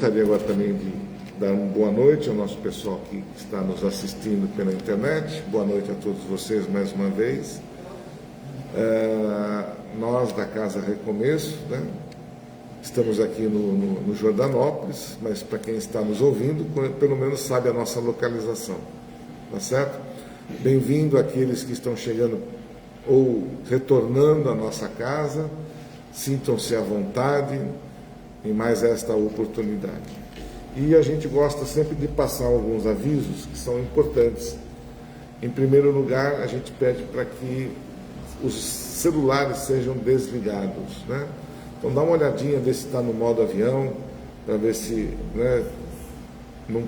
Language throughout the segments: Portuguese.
Gostaria agora também de dar uma boa noite ao nosso pessoal que está nos assistindo pela internet. Boa noite a todos vocês mais uma vez. Nós da Casa Recomeço, né? Estamos aqui no Jordanópolis, mas para quem está nos ouvindo, pelo menos sabe a nossa localização, tá certo? Bem-vindo àqueles que estão chegando ou retornando à nossa casa, sintam-se à vontade em mais esta oportunidade. E a gente gosta sempre de passar alguns avisos que são importantes. Em primeiro lugar, a gente pede para que os celulares sejam desligados, né? Então dá uma olhadinha, ver se está no modo avião, para ver se, né,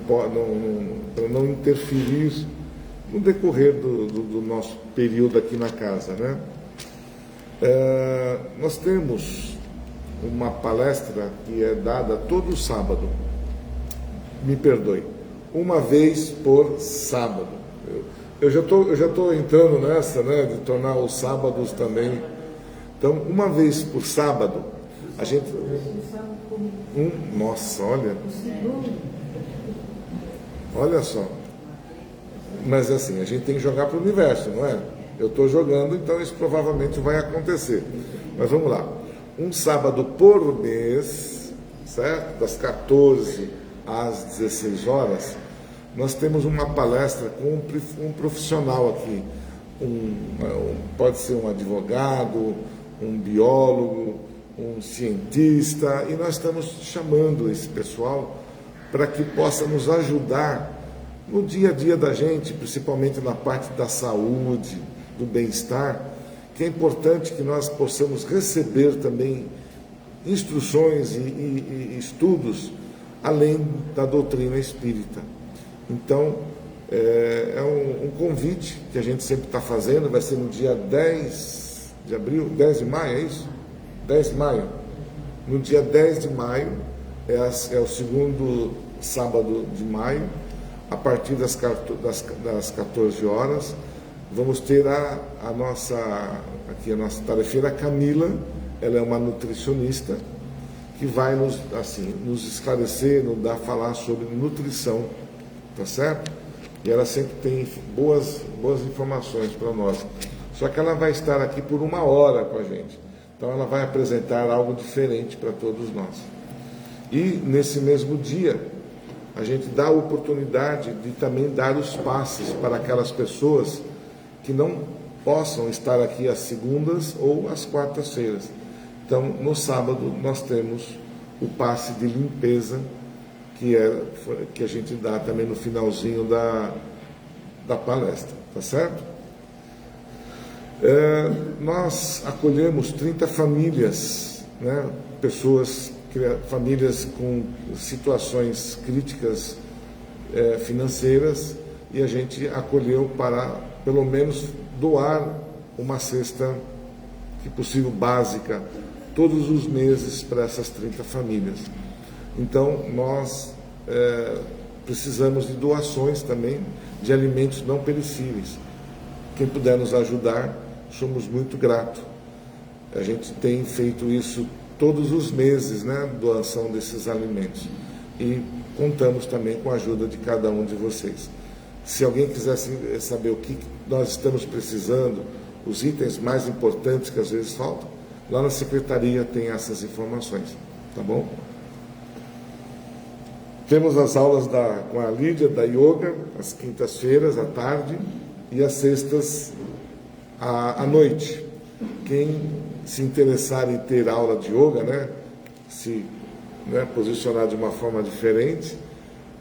para não interferir no decorrer do nosso período aqui na casa, né? Nós temos uma palestra que é dada todo sábado, me perdoe, uma vez por sábado. Eu já estou entrando nessa, né, de tornar os sábados também. Então, uma vez por sábado, a gente... Nossa, olha só. Mas assim, a gente tem que jogar para o universo, não é? Eu estou jogando, então isso provavelmente vai acontecer. Mas vamos lá. Um sábado por mês, certo? Das 14 às 16 horas, nós temos uma palestra com um profissional aqui. Pode ser um advogado, um biólogo, um cientista, e nós estamos chamando esse pessoal para que possa nos ajudar no dia a dia da gente, principalmente na parte da saúde, do bem-estar, que é importante que nós possamos receber também instruções e estudos além da doutrina espírita. Então, é um convite que a gente sempre está fazendo, vai ser no dia 10 de abril, 10 de maio, é isso? 10 de maio. No dia 10 de maio, é o segundo sábado de maio, a partir das 14 horas, vamos ter a nossa tarefeira Camila. Ela é uma nutricionista que vai nos esclarecer, falar sobre nutrição, tá certo? E ela sempre tem boas informações para nós. Só que ela vai estar aqui por 1 hora com a gente. Então ela vai apresentar algo diferente para todos nós. E nesse mesmo dia, a gente dá a oportunidade de também dar os passes para aquelas pessoas que não possam estar aqui às segundas ou às quartas-feiras. Então, no sábado, nós temos o passe de limpeza, que a gente dá também no finalzinho da palestra, tá certo? Nós acolhemos 30 famílias, né? Famílias com situações críticas financeiras, e a gente acolheu para, pelo menos, doar uma cesta, que possível, básica, todos os meses para essas 30 famílias. Então, nós precisamos de doações também de alimentos não perecíveis. Quem puder nos ajudar, somos muito gratos. A gente tem feito isso todos os meses, né, doação desses alimentos. E contamos também com a ajuda de cada um de vocês. Se alguém quiser saber o que nós estamos precisando, os itens mais importantes que às vezes faltam, lá na secretaria tem essas informações, tá bom? Temos as aulas com a Lídia, da yoga, às quintas-feiras, à tarde, e às sextas, à noite. Quem se interessar em ter aula de yoga, né, posicionar de uma forma diferente,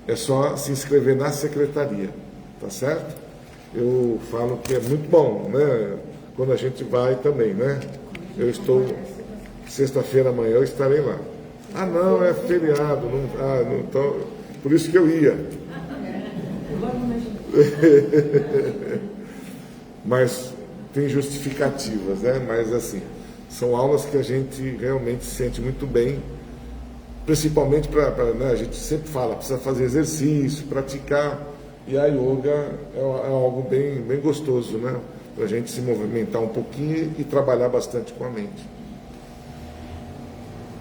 é só se inscrever na secretaria, tá certo? Eu falo que é muito bom, né, quando a gente vai também, né? Eu estou, sexta-feira amanhã eu estarei lá. Ah, não, é feriado, então, por isso que eu ia. Mas tem justificativas, né? Mas assim, são aulas que a gente realmente se sente muito bem, principalmente né, a gente sempre fala, precisa fazer exercício, praticar, e a yoga é algo bem gostoso, né? Para a gente se movimentar um pouquinho e trabalhar bastante com a mente.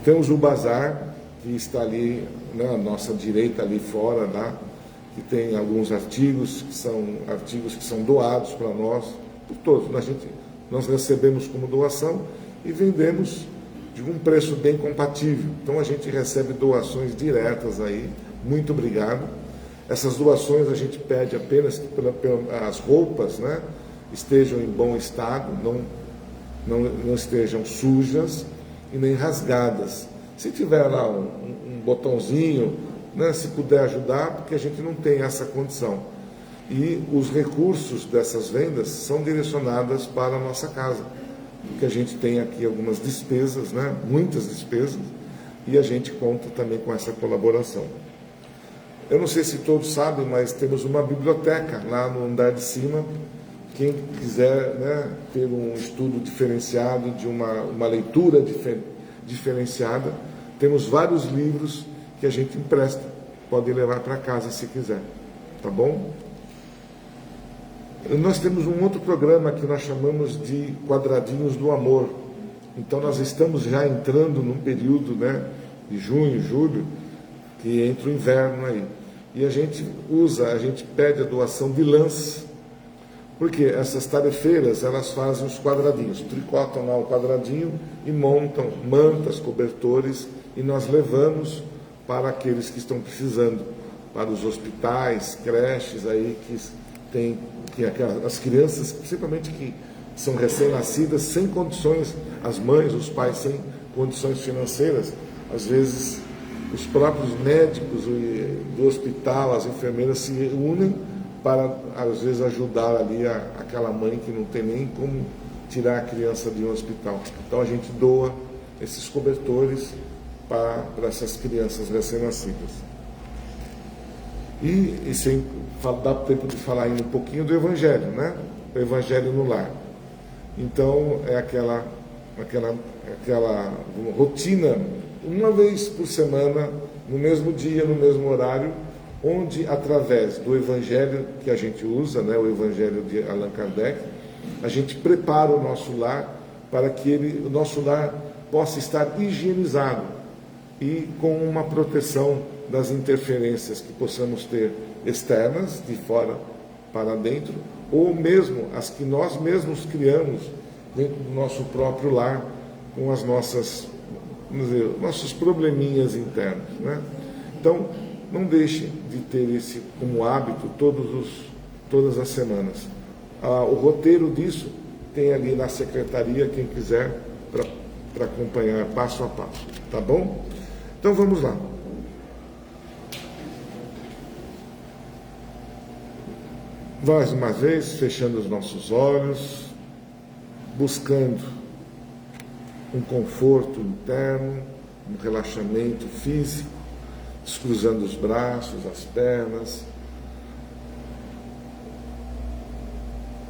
Temos o bazar, que está ali, né, à nossa direita, ali fora, né, que tem alguns artigos que são doados para nós, por todos. Nós recebemos como doação e vendemos de um preço bem compatível. Então a gente recebe doações diretas aí. Muito obrigado. Essas doações a gente pede apenas que as roupas, né, estejam em bom estado, não estejam sujas e nem rasgadas. Se tiver lá um botãozinho, né, se puder ajudar, porque a gente não tem essa condição. E os recursos dessas vendas são direcionadas para a nossa casa, porque a gente tem aqui algumas despesas, né, muitas despesas, e a gente conta também com essa colaboração. Eu não sei se todos sabem, mas temos uma biblioteca lá no andar de cima. Quem quiser, né, ter um estudo diferenciado, de uma leitura diferenciada, temos vários livros que a gente empresta, pode levar para casa se quiser, tá bom? Nós temos um outro programa que nós chamamos de Quadradinhos do Amor. Então nós estamos já entrando num período, né, de junho, julho, que entra o inverno aí. E a gente pede a doação de lãs, porque essas tarefeiras, elas fazem os quadradinhos, tricotam lá o quadradinho e montam mantas, cobertores, e nós levamos para aqueles que estão precisando, para os hospitais, creches aí as crianças, principalmente que são recém-nascidas, sem condições, as mães, os pais sem condições financeiras, às vezes os próprios médicos do hospital, as enfermeiras se unem para, às vezes, ajudar ali aquela mãe que não tem nem como tirar a criança de um hospital. Então a gente doa esses cobertores para essas crianças recém-nascidas. E sem dá tempo de falar ainda um pouquinho do Evangelho, né? O Evangelho no lar. Então é aquela rotina, uma vez por semana, no mesmo dia, no mesmo horário, onde através do Evangelho que a gente usa, né, o Evangelho de Allan Kardec, a gente prepara o nosso lar para que o nosso lar possa estar higienizado e com uma proteção das interferências que possamos ter externas, de fora para dentro, ou mesmo as que nós mesmos criamos dentro do nosso próprio lar, com as nossos probleminhas internos, né? Então, não deixe de ter esse como hábito todas as semanas. O roteiro disso tem ali na secretaria, quem quiser, para acompanhar passo a passo, tá bom? Então vamos lá. Mais uma vez, fechando os nossos olhos, buscando um conforto interno, um relaxamento físico, descruzando os braços, as pernas,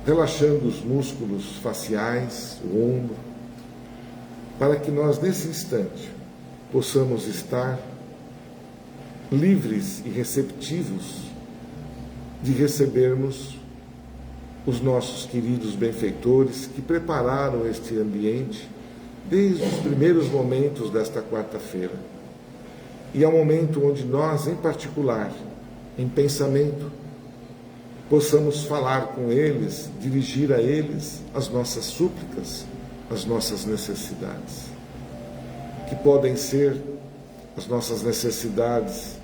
relaxando os músculos faciais, o ombro, para que nós, nesse instante, possamos estar livres e receptivos de recebermos os nossos queridos benfeitores que prepararam este ambiente desde os primeiros momentos desta quarta-feira. E é um momento onde nós, em particular, em pensamento, possamos falar com eles, dirigir a eles as nossas súplicas, as nossas necessidades, que podem ser as nossas necessidades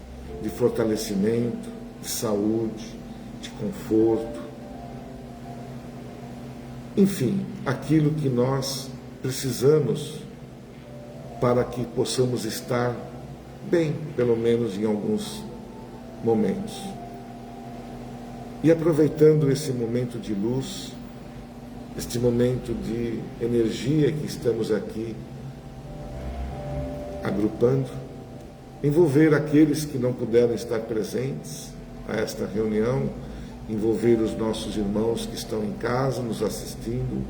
de fortalecimento, de saúde, de conforto, enfim, aquilo que nós precisamos para que possamos estar bem, pelo menos em alguns momentos. E aproveitando esse momento de luz, este momento de energia que estamos aqui agrupando, envolver aqueles que não puderam estar presentes a esta reunião, envolver os nossos irmãos que estão em casa nos assistindo,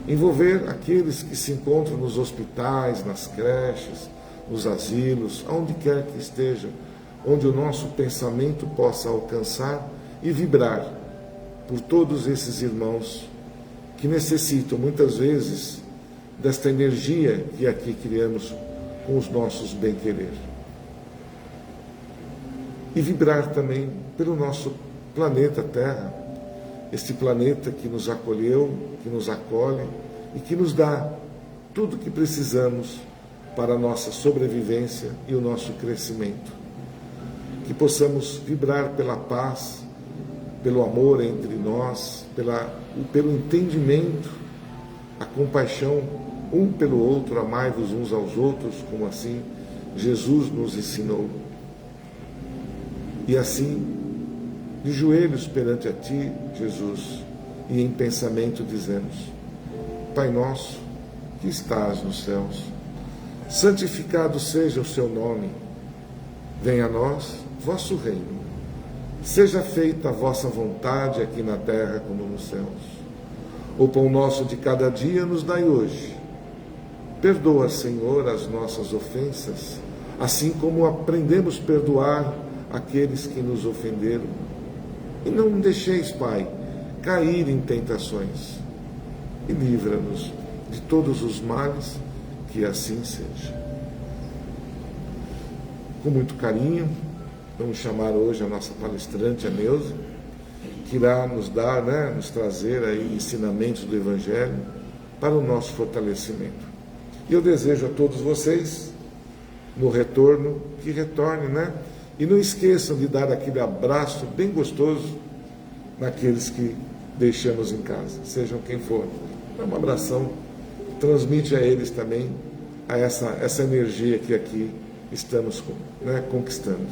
envolver aqueles que se encontram nos hospitais, nas creches, nos asilos, aonde quer que estejam, onde o nosso pensamento possa alcançar e vibrar por todos esses irmãos que necessitam muitas vezes desta energia que aqui criamos com os nossos bem-querer. e vibrar também pelo nosso planeta Terra, este planeta que nos acolheu, que nos acolhe e que nos dá tudo o que precisamos para a nossa sobrevivência e o nosso crescimento. Que possamos vibrar pela paz, pelo amor entre nós, pelo entendimento, a compaixão um pelo outro, amai-vos uns aos outros, como assim Jesus nos ensinou. E assim, de joelhos perante a Ti, Jesus, e em pensamento dizemos: Pai nosso, que estás nos céus, santificado seja o Seu nome, venha a nós vosso reino, seja feita a vossa vontade aqui na terra como nos céus. O pão nosso de cada dia nos dai hoje. Perdoa, Senhor, as nossas ofensas, assim como aprendemos a perdoar aqueles que nos ofenderam. E não deixeis, Pai, cair em tentações. E livra-nos de todos os males, que assim seja. Com muito carinho, vamos chamar hoje a nossa palestrante, a Neuza, que irá nos dar, nos trazer aí ensinamentos do Evangelho para o nosso fortalecimento. E eu desejo a todos vocês, no retorno, que retornem, E não esqueçam de dar aquele abraço bem gostoso naqueles que deixamos em casa, sejam quem for. Dá um abração, transmite a eles também essa energia que aqui estamos conquistando.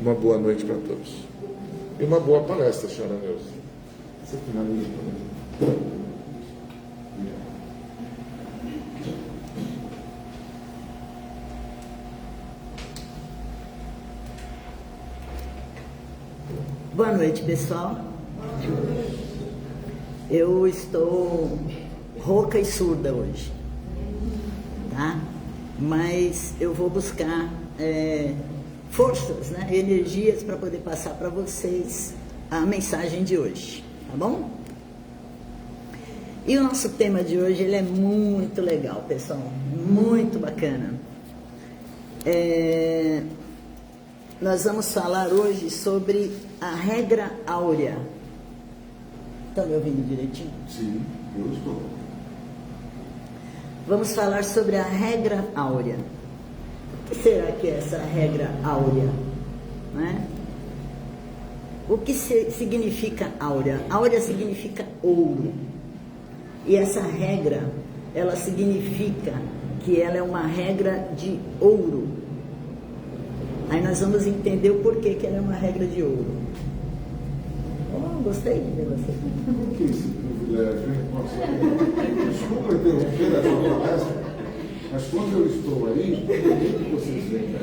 Uma boa noite para todos. E uma boa palestra, senhora Neuza. Você finaliza. Boa noite, pessoal. Eu estou rouca e surda hoje, tá? Mas eu vou buscar forças, energias para poder passar para vocês a mensagem de hoje, tá bom? E o nosso tema de hoje, ele é muito legal, pessoal, muito bacana. Nós vamos falar hoje sobre a regra áurea. Estão me ouvindo direitinho? Sim, eu estou. Vamos falar sobre a regra áurea. O que será que é essa regra áurea? O que significa áurea? Áurea significa ouro. E essa regra, ela significa que ela é uma regra de ouro. Aí nós vamos entender o porquê que ela é uma regra de ouro. Oh, gostei de ver você. Que esse privilégio, hein? Desculpa interromper a sua palestra, mas quando eu estou aí, o que vocês veem?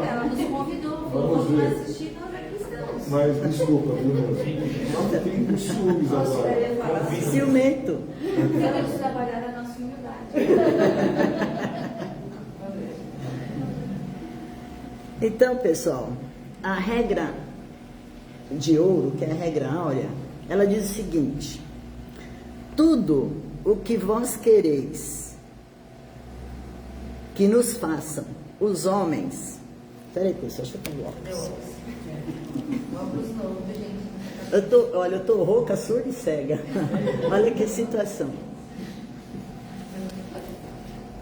Ela nos convidou, vamos assistir, nós aqui estamos. Mas desculpa, viu? Só tem ciúmes agora. Ciumento. Vamos trabalhar a nossa humildade. Então, pessoal, a regra de ouro, que é a regra áurea, ela diz o seguinte: tudo o que vós quereis que nos façam os homens. Peraí, pessoal, deixa eu pegar o óculos. Óculos novo, gente. Eu tô rouca, surda e cega. Olha que situação.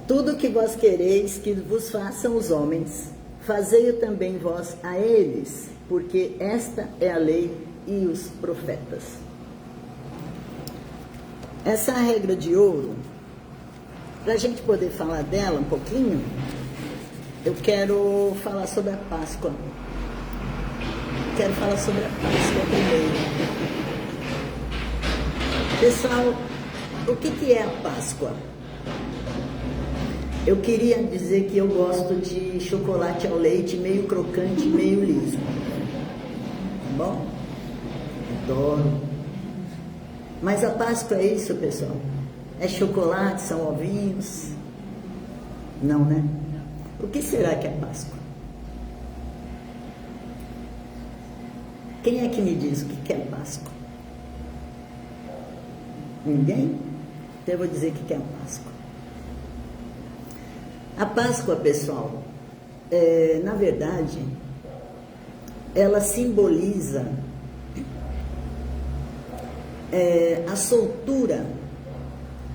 Tudo que vós quereis que vos façam os homens, fazei-o também vós a eles, porque esta é a lei e os profetas. Essa regra de ouro, para a gente poder falar dela um pouquinho, eu quero falar sobre a Páscoa. Quero falar sobre a Páscoa primeiro. Pessoal, o que é a Páscoa? Eu queria dizer que eu gosto de chocolate ao leite meio crocante, meio liso. Tá bom? Adoro. Mas a Páscoa é isso, pessoal? É chocolate, são ovinhos? Não, né? O que será que é Páscoa? Quem é que me diz o que é Páscoa? Ninguém? Então eu vou dizer o que é Páscoa. A Páscoa, pessoal, na verdade, ela simboliza a soltura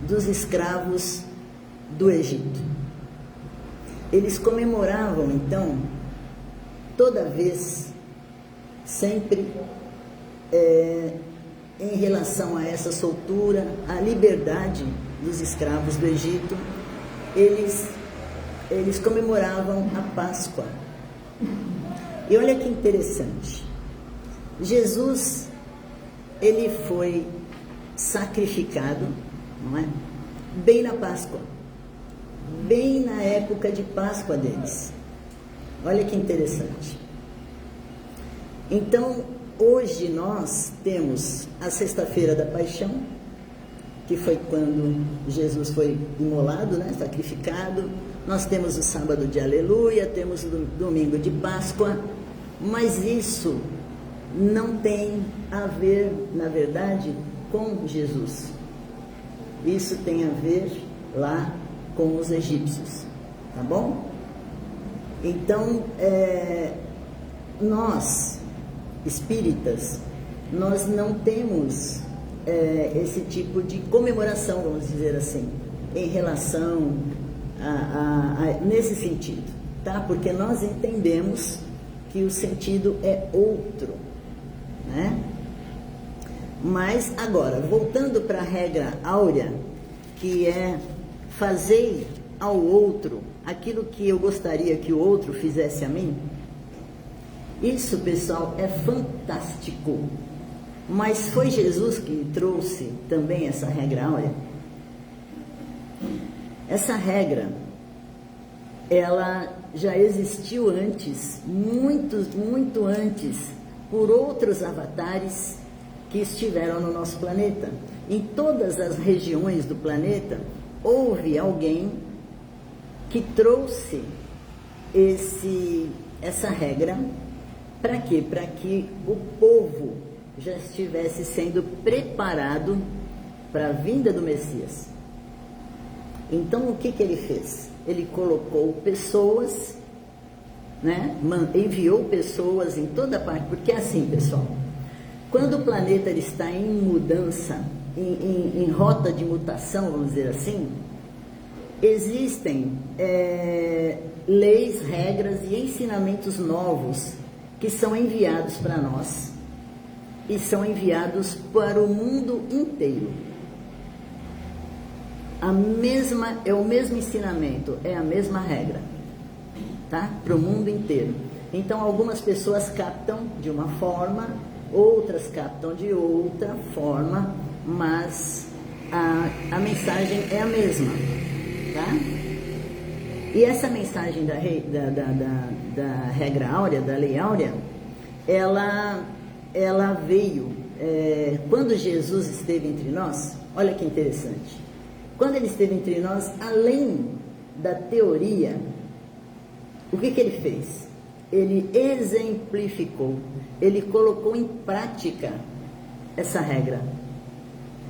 dos escravos do Egito. Eles comemoravam, então, toda vez, sempre, em relação a essa soltura, a liberdade dos escravos do Egito, eles comemoravam a Páscoa. E olha que interessante, Jesus, ele foi sacrificado, não é? Bem na Páscoa, bem na época de Páscoa deles. Olha que interessante. Então, hoje nós temos a Sexta-feira da Paixão, que foi quando Jesus foi imolado, né, sacrificado. Nós temos o Sábado de Aleluia, temos o Domingo de Páscoa, mas isso não tem a ver, na verdade, com Jesus. Isso tem a ver lá com os egípcios, tá bom? Então, nós, espíritas, nós não temos esse tipo de comemoração, vamos dizer assim, em relação nesse sentido, tá? Porque nós entendemos que o sentido é outro, né? Mas agora, voltando para a regra áurea, que é fazer ao outro aquilo que eu gostaria que o outro fizesse a mim, isso, pessoal, é fantástico. Mas foi Jesus que trouxe também essa regra áurea? Essa regra, ela já existiu antes, muito antes, por outros avatares que estiveram no nosso planeta. Em todas as regiões do planeta, houve alguém que trouxe essa regra. Para quê? Para que o povo já estivesse sendo preparado para a vinda do Messias. Então, o que ele fez? Ele colocou pessoas, né? Enviou pessoas em toda parte, porque é assim, pessoal, quando o planeta ele está em mudança, em rota de mutação, vamos dizer assim, existem leis, regras e ensinamentos novos que são enviados para nós e são enviados para o mundo inteiro. É o mesmo ensinamento, é a mesma regra, tá? Para o mundo inteiro. Então, algumas pessoas captam de uma forma, outras captam de outra forma, mas a mensagem é a mesma, tá? E essa mensagem da regra áurea, da lei áurea, ela veio quando Jesus esteve entre nós. Olha que interessante. Quando ele esteve entre nós, além da teoria, o que ele fez? Ele exemplificou, ele colocou em prática essa regra.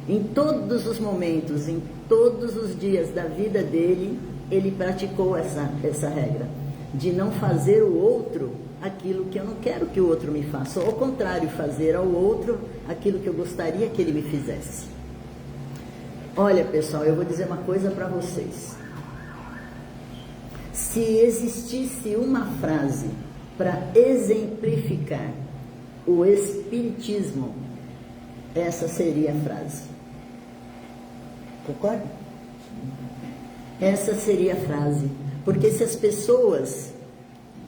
Em todos os momentos, em todos os dias da vida dele, ele praticou essa regra, de não fazer o outro aquilo que eu não quero que o outro me faça, ou ao contrário, fazer ao outro aquilo que eu gostaria que ele me fizesse. Olha, pessoal, eu vou dizer uma coisa para vocês. Se existisse uma frase para exemplificar o espiritismo, essa seria a frase. Concorda? Essa seria a frase. Porque se as pessoas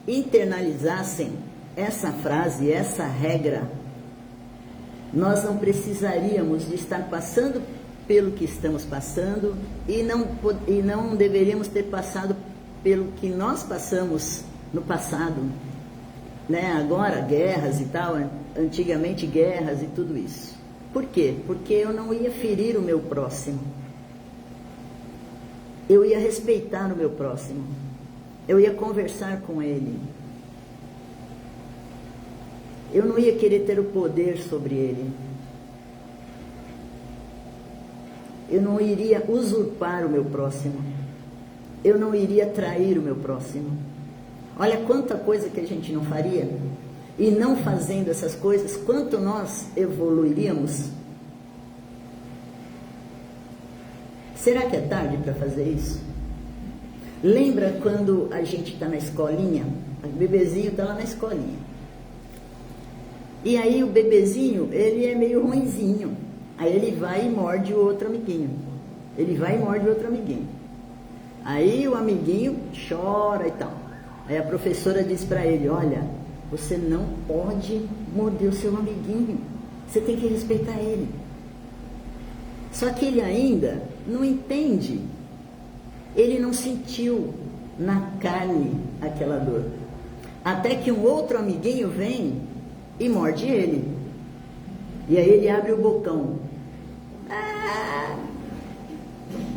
internalizassem essa frase, essa regra, nós não precisaríamos de estar passando pelo que estamos passando e não deveríamos ter passado pelo que nós passamos no passado, né? Agora guerras e tal, antigamente guerras e tudo isso. Por quê? Porque eu não ia ferir o meu próximo, eu ia respeitar o meu próximo, eu ia conversar com ele, eu não ia querer ter o poder sobre ele, eu não iria usurpar o meu próximo, eu não iria trair o meu próximo. Olha quanta coisa que a gente não faria. E não fazendo essas coisas, quanto nós evoluiríamos? Será que é tarde para fazer isso? Lembra quando a gente está na escolinha? O bebezinho está lá na escolinha. E aí o bebezinho, ele é meio ruinzinho. Aí ele vai e morde o outro amiguinho. Ele vai e morde o outro amiguinho. Aí o amiguinho chora e tal. Aí a professora diz para ele, olha, você não pode morder o seu amiguinho. Você tem que respeitar ele. Só que ele ainda não entende. Ele não sentiu na carne aquela dor. Até que um outro amiguinho vem e morde ele. E aí ele abre o bocão. Ah,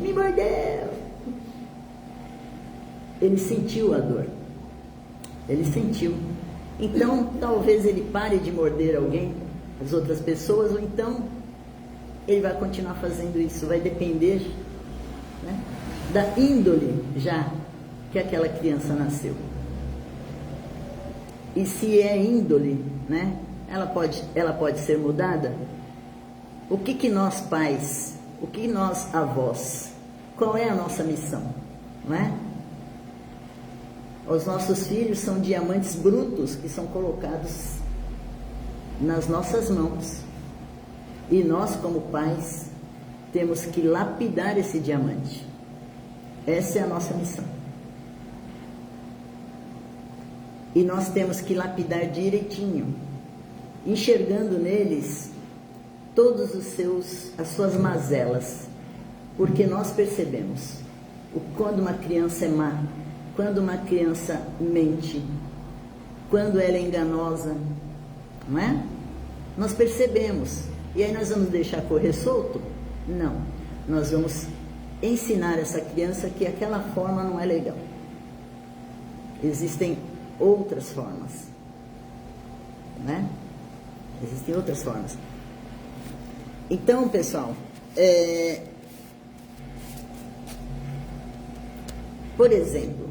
me mordeu. Ele sentiu a dor. Ele sentiu. Então, talvez ele pare de morder alguém, as outras pessoas, ou então ele vai continuar fazendo isso. Vai depender, né, da índole já que aquela criança nasceu. E se é índole, né, ela pode ser mudada. O que nós pais, o que nós avós, qual é a nossa missão, não é? Os nossos filhos são diamantes brutos que são colocados nas nossas mãos. E nós, como pais, temos que lapidar esse diamante. Essa é a nossa missão. E nós temos que lapidar direitinho, enxergando neles todos as suas mazelas, porque nós percebemos quando uma criança é má, quando uma criança mente, quando ela é enganosa, não é? Nós percebemos. E aí nós vamos deixar correr solto? Não. Nós vamos ensinar essa criança que aquela forma não é legal. Existem outras formas, né? Existem outras formas. Então, pessoal, por exemplo,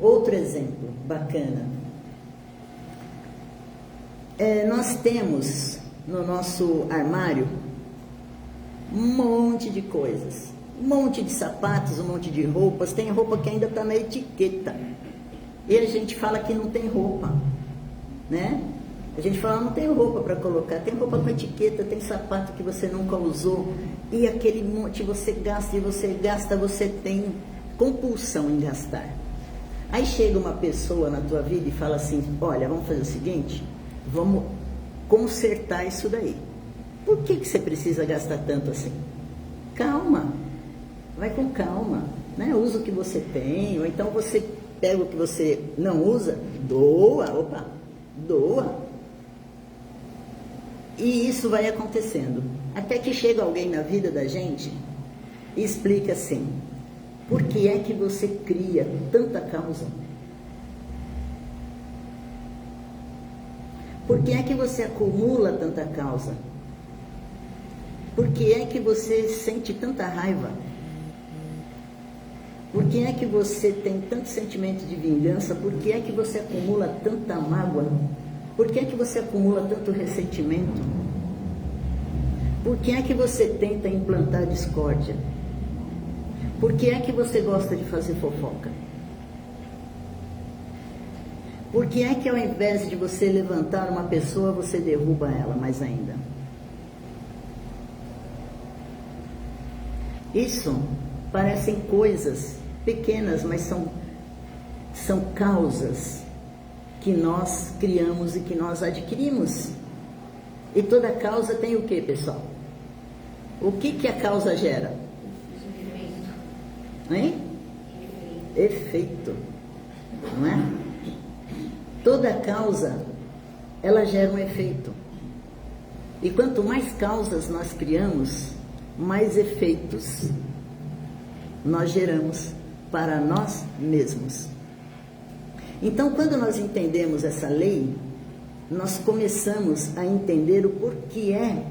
outro exemplo bacana. Nós temos no nosso armário um monte de coisas, um monte de sapatos, um monte de roupas. Tem roupa que ainda está na etiqueta. E a gente fala que não tem roupa, né? A gente fala, não tem roupa para colocar, tem roupa com etiqueta, tem sapato que você nunca usou, e aquele monte você gasta, e você gasta, você tem compulsão em gastar. Aí chega uma pessoa na tua vida e fala assim, olha, vamos fazer o seguinte, vamos consertar isso daí. Por que você precisa gastar tanto assim? Calma, vai com calma, né? Usa o que você tem, ou então você pega o que você não usa, doa. E isso vai acontecendo. Até que chega alguém na vida da gente e explica assim, por que é que você cria tanta causa? Por que é que você acumula tanta causa? Por que é que você sente tanta raiva? Por que é que você tem tanto sentimento de vingança? Por que é que você acumula tanta mágoa? Por que é que você acumula tanto ressentimento? Por que é que você tenta implantar discórdia? Por que é que você gosta de fazer fofoca? Por que é que ao invés de você levantar uma pessoa, você derruba ela mais ainda? Isso parecem coisas pequenas, mas são causas que nós criamos e que nós adquirimos. E toda causa tem o que, pessoal? O que a causa gera? Hein? Efeito. Não é? Toda causa, ela gera um efeito. E quanto mais causas nós criamos, mais efeitos nós geramos para nós mesmos. Então, quando nós entendemos essa lei, nós começamos a entender o porquê é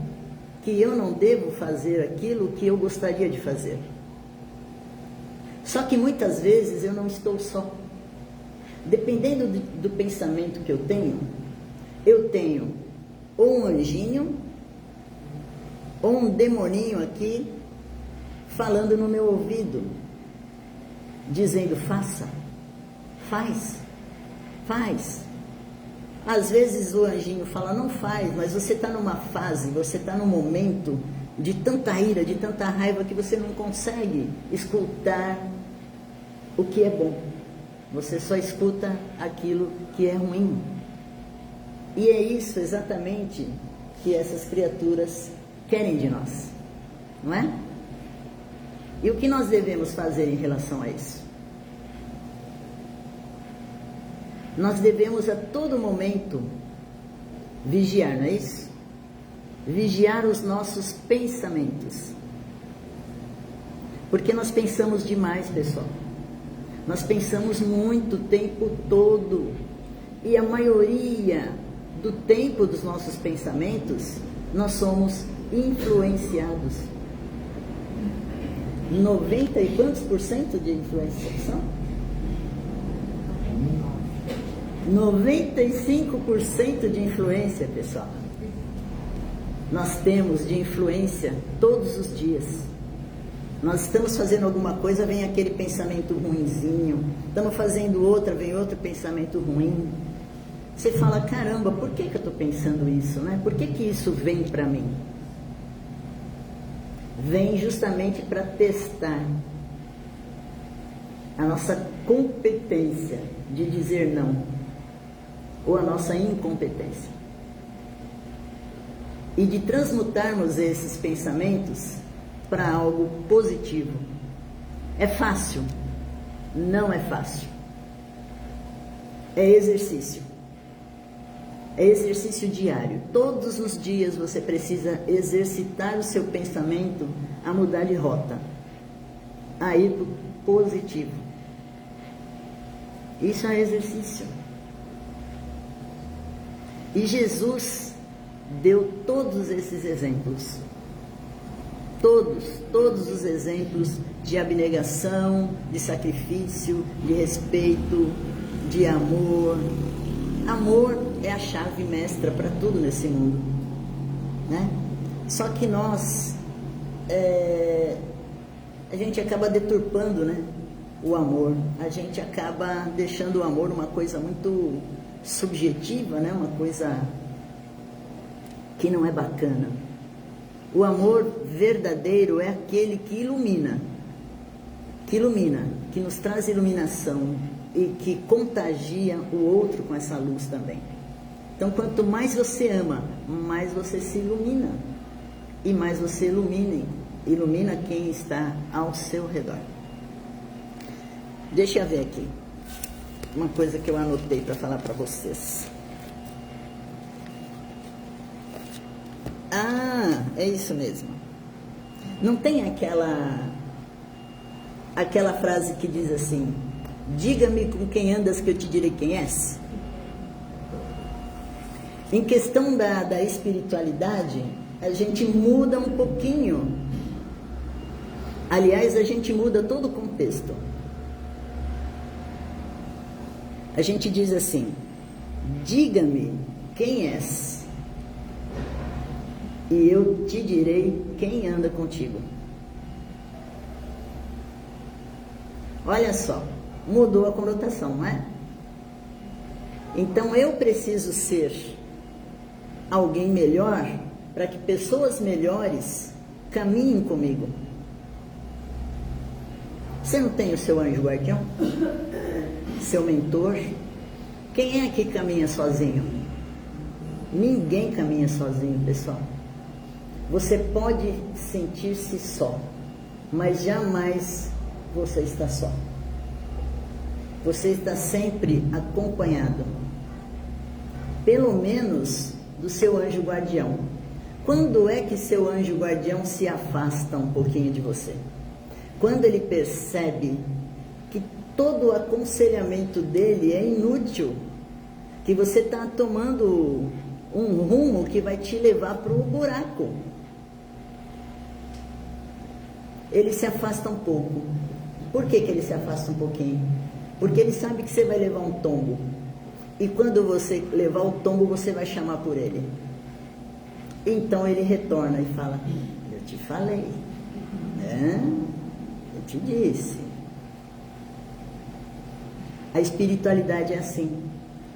que eu não devo fazer aquilo que eu gostaria de fazer. Só que muitas vezes eu não estou só. dependendo do pensamento que eu tenho ou um anjinho, ou um demoninho aqui, falando no meu ouvido, dizendo, faça, faz. Às vezes o anjinho fala, não faz, mas você está numa fase, você está num momento de tanta ira, de tanta raiva, que você não consegue escutar o que é bom. Você só escuta aquilo que é ruim. E é isso exatamente que essas criaturas querem de nós, não é? E o que nós devemos fazer em relação a isso? Nós devemos a todo momento vigiar, não é isso? Vigiar os nossos pensamentos. Porque nós pensamos demais, pessoal. Nós pensamos muito o tempo todo. E a maioria do tempo dos nossos pensamentos, nós somos influenciados. 90 e quantos por cento de influenciação? 95% de influência, pessoal. Nós temos de influência todos os dias. Nós estamos fazendo alguma coisa, vem aquele pensamento ruinzinho. Estamos fazendo outra, vem outro pensamento ruim. Você fala, caramba, por que eu estou pensando isso, né? Por que isso vem para mim? Vem justamente para testar a nossa competência de dizer não, ou a nossa incompetência, e de transmutarmos esses pensamentos para algo positivo. É fácil? Não é fácil. É exercício. É exercício diário. Todos os dias você precisa exercitar o seu pensamento a mudar de rota, a ir para o positivo. Isso é exercício. E Jesus deu todos esses exemplos. Todos os exemplos de abnegação, de sacrifício, de respeito, de amor. Amor é a chave mestra para tudo nesse mundo, né? Só que nós, a gente acaba deturpando, né, o amor. A gente acaba deixando o amor uma coisa muito subjetiva, né? Uma coisa que não é bacana. O amor verdadeiro é aquele que ilumina, que nos traz iluminação e que contagia o outro com essa luz também. Então, quanto mais você ama, mais você se ilumina, e mais você ilumina quem está ao seu redor. Deixa eu ver aqui uma coisa que eu anotei para falar para vocês. Ah, é isso mesmo. Não tem aquela frase que diz assim: diga-me com quem andas que eu te direi quem és? Em questão da espiritualidade, a gente muda um pouquinho. Aliás, a gente muda todo o contexto. A gente diz assim: diga-me quem és, e eu te direi quem anda contigo. Olha só, mudou a conotação, não é? Então eu preciso ser alguém melhor para que pessoas melhores caminhem comigo. Você não tem o seu anjo guardião? Seu mentor? Quem é que caminha sozinho? Ninguém caminha sozinho, pessoal. Você pode sentir-se só, mas jamais você está só. Você está sempre acompanhado, pelo menos do seu anjo guardião. Quando é que seu anjo guardião se afasta um pouquinho de você? Quando ele percebe que todo o aconselhamento dele é inútil, que você está tomando um rumo que vai te levar para o buraco. Ele se afasta um pouco. Por que ele se afasta um pouquinho? Porque ele sabe que você vai levar um tombo. E quando você levar o tombo, você vai chamar por ele. Então ele retorna e fala: eu te falei, né? Eu te disse. A espiritualidade é assim.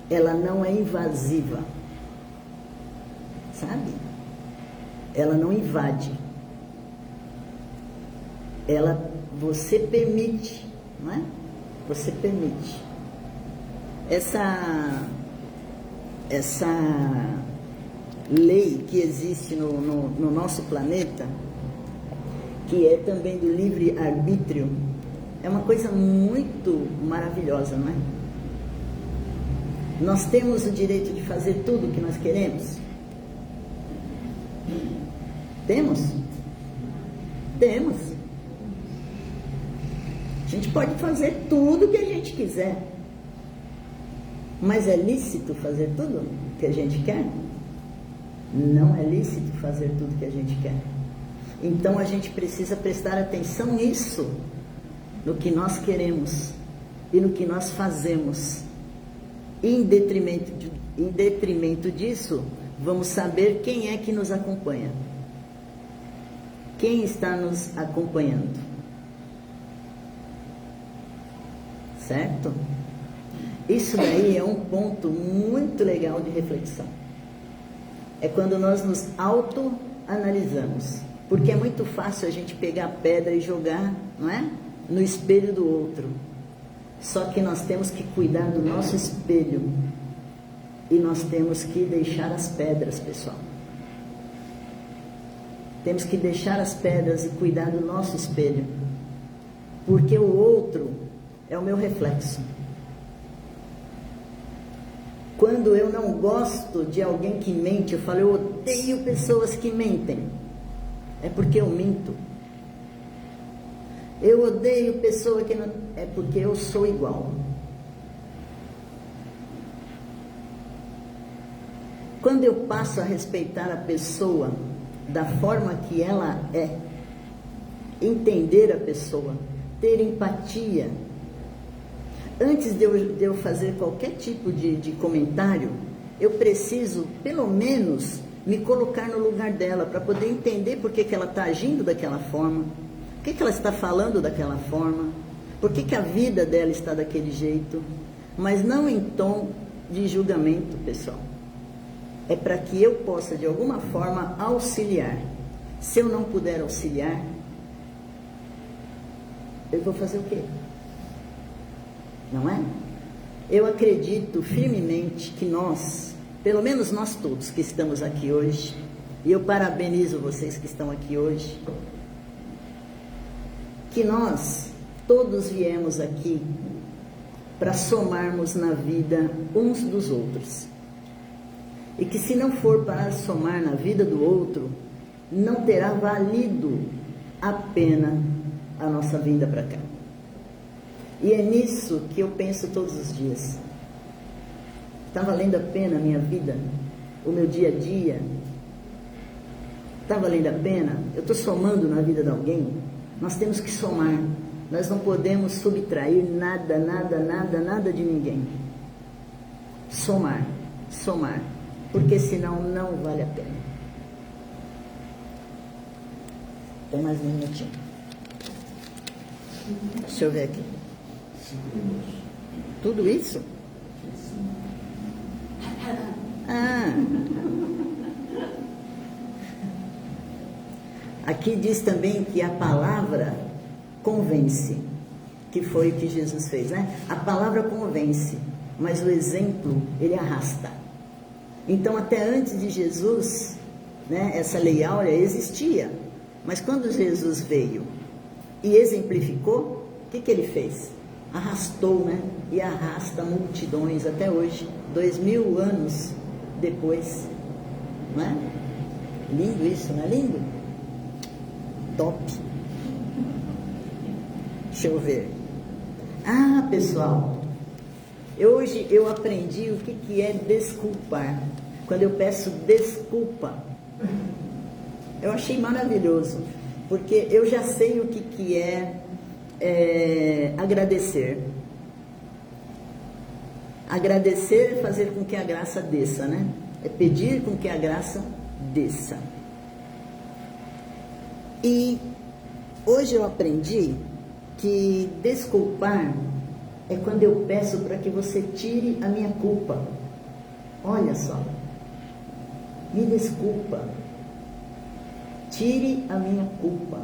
Ela não é invasiva. Sabe? Ela não invade. Você permite, não é? Você permite. Essa lei que existe no nosso planeta, que é também do livre-arbítrio, é uma coisa muito maravilhosa, não é? Nós temos o direito de fazer tudo o que nós queremos? Temos? Temos. A gente pode fazer tudo o que a gente quiser. Mas é lícito fazer tudo o que a gente quer? Não é lícito fazer tudo o que a gente quer. Então a gente precisa prestar atenção nisso, no que nós queremos e no que nós fazemos. E em detrimento disso, vamos saber quem é que nos acompanha. Quem está nos acompanhando? Certo? Isso daí é um ponto muito legal de reflexão. É quando nós nos autoanalisamos. Porque é muito fácil a gente pegar a pedra e jogar, não é? No espelho do outro. Só que nós temos que cuidar do nosso espelho. E nós temos que deixar as pedras, pessoal. Temos que deixar as pedras e cuidar do nosso espelho. Porque o outro é o meu reflexo. Quando eu não gosto de alguém que mente, eu falo, eu odeio pessoas que mentem. É porque eu minto. Eu odeio pessoa que não... É porque eu sou igual. Quando eu passo a respeitar a pessoa da forma que ela é, entender a pessoa, ter empatia, antes de eu fazer qualquer tipo de comentário, eu preciso, pelo menos, me colocar no lugar dela, para poder entender por que ela está agindo daquela forma, por que ela está falando daquela forma, por que a vida dela está daquele jeito, mas não em tom de julgamento, pessoal. É para que eu possa, de alguma forma, auxiliar. Se eu não puder auxiliar, eu vou fazer o quê? Não é? Eu acredito firmemente que nós, pelo menos nós todos que estamos aqui hoje, e eu parabenizo vocês que estão aqui hoje, que nós todos viemos aqui para somarmos na vida uns dos outros. E que se não for para somar na vida do outro, não terá valido a pena a nossa vinda para cá. E é nisso que eu penso todos os dias. Está valendo a pena a minha vida? O meu dia a dia? Está valendo a pena? Eu estou somando na vida de alguém? Nós temos que somar. Nós não podemos subtrair nada, nada, nada, nada de ninguém. Somar, somar. Porque senão não vale a pena. Tem mais um minutinho. Deixa eu ver aqui. Tudo isso? Aqui diz também que a palavra convence, que foi o que Jesus fez, né? A palavra convence, mas o exemplo, ele arrasta. Então, até antes de Jesus, né, essa lei áurea existia. Mas quando Jesus veio e exemplificou, o que ele fez? Arrastou, né? E arrasta multidões até hoje, 2000 anos depois. Não é? Lindo isso, não é lindo? Top. Deixa eu ver. Ah, pessoal, hoje eu aprendi o que é desculpar. Quando eu peço desculpa, eu achei maravilhoso, porque eu já sei o que é agradecer. Agradecer é fazer com que a graça desça, né? É pedir com que a graça desça. E hoje eu aprendi que desculpar é quando eu peço para que você tire a minha culpa. Olha só. Me desculpa. Tire a minha culpa.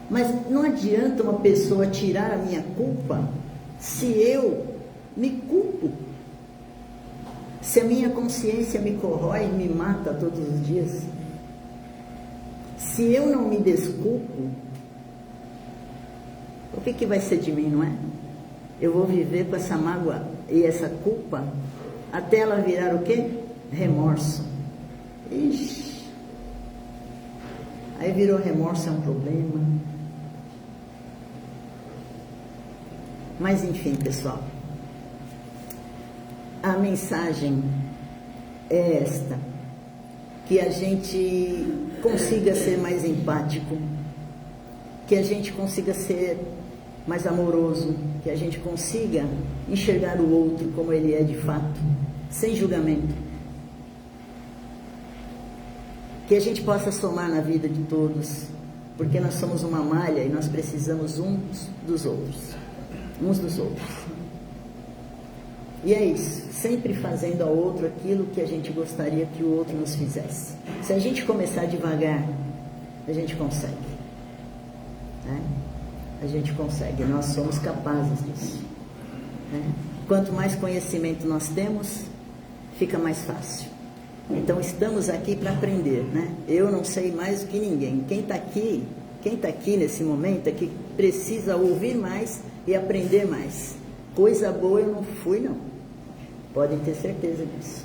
Mas não adianta uma pessoa tirar a minha culpa se eu me culpo. Se a minha consciência me corrói e me mata todos os dias. Se eu não me desculpo, o que vai ser de mim, não é? Eu vou viver com essa mágoa e essa culpa até ela virar o quê? Remorso. Ixi. Aí virou remorso, é um problema. Mas enfim, pessoal. A mensagem é esta. Que a gente consiga ser mais empático. Que a gente consiga ser mais amoroso. Que a gente consiga enxergar o outro como ele é de fato. Sem julgamento. Que a gente possa somar na vida de todos, porque nós somos uma malha e nós precisamos uns dos outros. E é isso, sempre fazendo ao outro aquilo que a gente gostaria que o outro nos fizesse. Se a gente começar devagar, a gente consegue. Né? A gente consegue, nós somos capazes disso. Né? Quanto mais conhecimento nós temos, fica mais fácil. Então estamos aqui para aprender, né? Eu não sei mais do que ninguém. Quem está aqui nesse momento é que precisa ouvir mais e aprender mais. Coisa boa eu não fui, não. Podem ter certeza disso.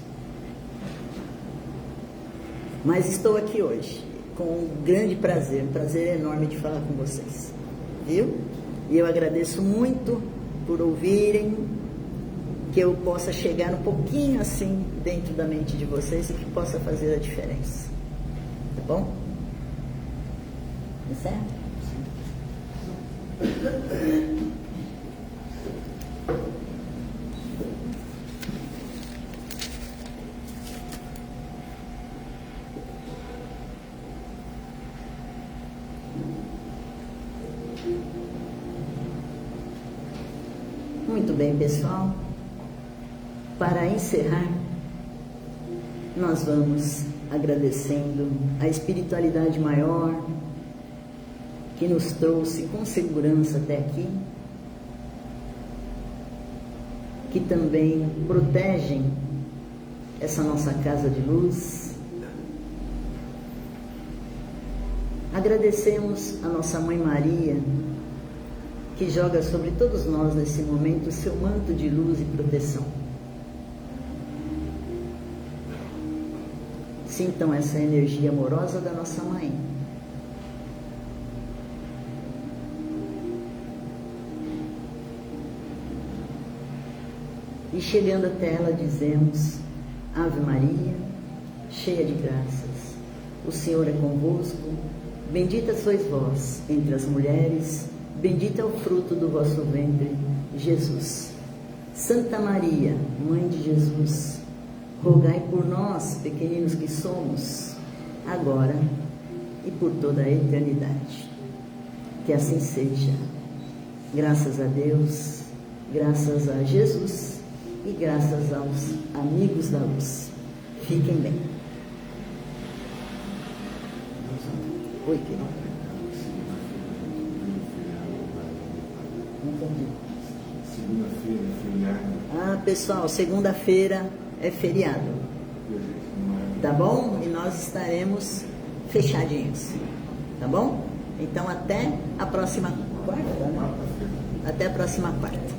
Mas estou aqui hoje com um grande prazer, um prazer enorme de falar com vocês. Viu? E eu agradeço muito por ouvirem, que eu possa chegar um pouquinho assim dentro da mente de vocês e que possa fazer a diferença. Tá bom? Tá certo? Muito bem, pessoal. Para encerrar, nós vamos agradecendo a espiritualidade maior que nos trouxe com segurança até aqui, que também protegem essa nossa casa de luz. Agradecemos a nossa Mãe Maria, que joga sobre todos nós nesse momento o seu manto de luz e proteção. Sintam essa energia amorosa da nossa Mãe. E chegando até ela dizemos: Ave Maria, cheia de graças, o Senhor é convosco, bendita sois vós entre as mulheres, bendito é o fruto do vosso ventre, Jesus. Santa Maria, Mãe de Jesus, rogai por nós, pequeninos que somos, agora e por toda a eternidade. Que assim seja. Graças a Deus, graças a Jesus e graças aos amigos da luz. Fiquem bem. Oi, querido. Entendi. Segunda-feira é feriado. Ah, pessoal, segunda-feira é feriado. Tá bom? E nós estaremos fechadinhos. Tá bom? Então até a próxima quarta, né? Até a próxima quarta.